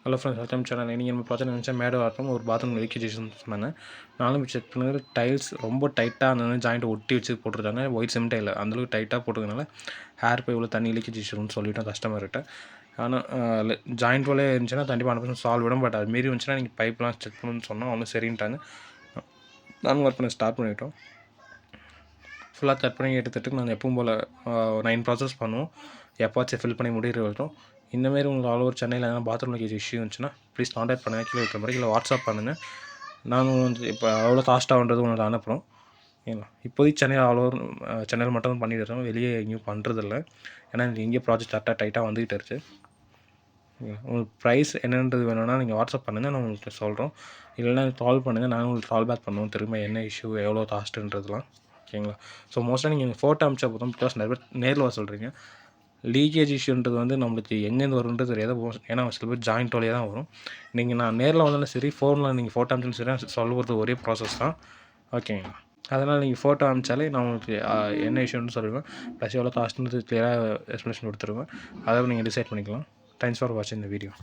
Hello friends, welcome channel. நீங்கள் நம்ம project நினச்சா மேடை வரட்டும் ஒரு பாத்ரூம் லீக்கேஜ் சொன்னாங்க. நானும் செக் பண்ணது டைல்ஸ் ரொம்ப டைட்டாக அந்த ஜாயிண்ட் ஒட்டி வச்சு போட்டிருக்காங்க. ஒயிட் சிமெண்ட்டே இல்லை, அந்தளவுக்கு டைட்டாக போட்டுக்கனால ஹேர் பை இவ்வளோ தண்ணி லீக்கேஜ் இஷ்யூன்னு சொல்லிவிட்டோம் கஸ்டமர்கிட்ட. ஆனால் ஜாயிண்ட் வழியாக இருந்துச்சுன்னா கண்டிப்பாக 100% சால்வ் விடும். பட் அது மீறி வந்துச்சுன்னா நீங்கள் பைப்லாம் செக் பண்ணணும்னு சொன்னோம். ஒன்றும் சரின்ட்டாங்க. நானும் ஒர்க் பண்ண ஸ்டார்ட் பண்ணிவிட்டோம். ஃபுல்லாக கட் பண்ணி எடுத்துகிட்டு நாங்கள் எப்பவும் போல் 9 ப்ராசஸ் பண்ணுவோம். எப்போவாச்சும் ஃபில் பண்ணி முடிகிற வரைக்கும். இந்தமாரி உங்களுக்கு ஆல் ஓவர் சென்னையில் எதனா பாத்ரூம் லீக்கேஜ் இஷ்யூ இருந்துச்சுன்னா ப்ளீஸ் கான்டாக்ட் பண்ணுங்கள். கீழே இருக்க மாதிரி இல்லை வாட்ஸ்அப் பண்ணுங்கள். நானும் வந்து இப்போ எவ்வளோ காஸ்ட்டாகன்றது உங்களுக்கு அனுப்புகிறோம். ஓகேங்களா? இப்போதைக்கு சென்னையில் ஆல் ஓவர் சென்னையில் மட்டும் தான் பண்ணிட்டு இருக்கோம். வெளியே எங்கேயும் பண்ணுறதில்ல. ஏன்னா எனக்கு எங்கேயும் ப்ராஜெக்ட் டைட்டாக வந்துகிட்டு இருக்குது. உங்களுக்கு ப்ரைஸ் என்னன்றது வேணும்னா நீங்கள் வாட்ஸ்அப் பண்ணுங்கள், நான் உங்களுக்கு சொல்கிறோம். இல்லைனா கால் பண்ணுங்கள், நானும் உங்களுக்கு கால் பேக் பண்ணுவோம். திரும்ப என்ன இஷ்யூ எவ்வளோ காஸ்ட்டுன்றதுலாம். ஓகேங்களா? ஸோ மோஸ்ட்டாக நீங்கள் ஃபோட்டோ அனுப்பிச்சா போதும். பிகாஸ் நிறைய பேர் நேரில் வர சொல்கிறீங்க. லீக்கேஜ் இஷ்யூன்றது வந்து நம்மளுக்கு எங்கேருந்து வரும்ன்றது தெரியாது. ஏன்னா சில பேர் ஜாயிண்ட் வழியாக தான் வரும். நான் நேரில் வந்தாலும் சரி, ஃபோனில் நீங்கள் ஃபோட்டோ அனுப்பிச்சாலும் சரி, சொல்லுறது ஒரே ப்ராசஸ் தான். ஓகேங்களா? அதனால் நீங்கள் ஃபோட்டோ அனுப்பிச்சாலே நான் உங்களுக்கு என்ன இஷ்யூன்னு சொல்லுவேன். ப்ளஸ் எவ்வளோ காஸ்ட்டுன்றது கிளியராக எக்ஸ்ப்ளனேஷன் கொடுத்துருவேன். அதை நீங்கள் டிசைட் பண்ணிக்கலாம். தேங்க்ஸ் ஃபார் வாட்சிங் இந்த வீடியோ.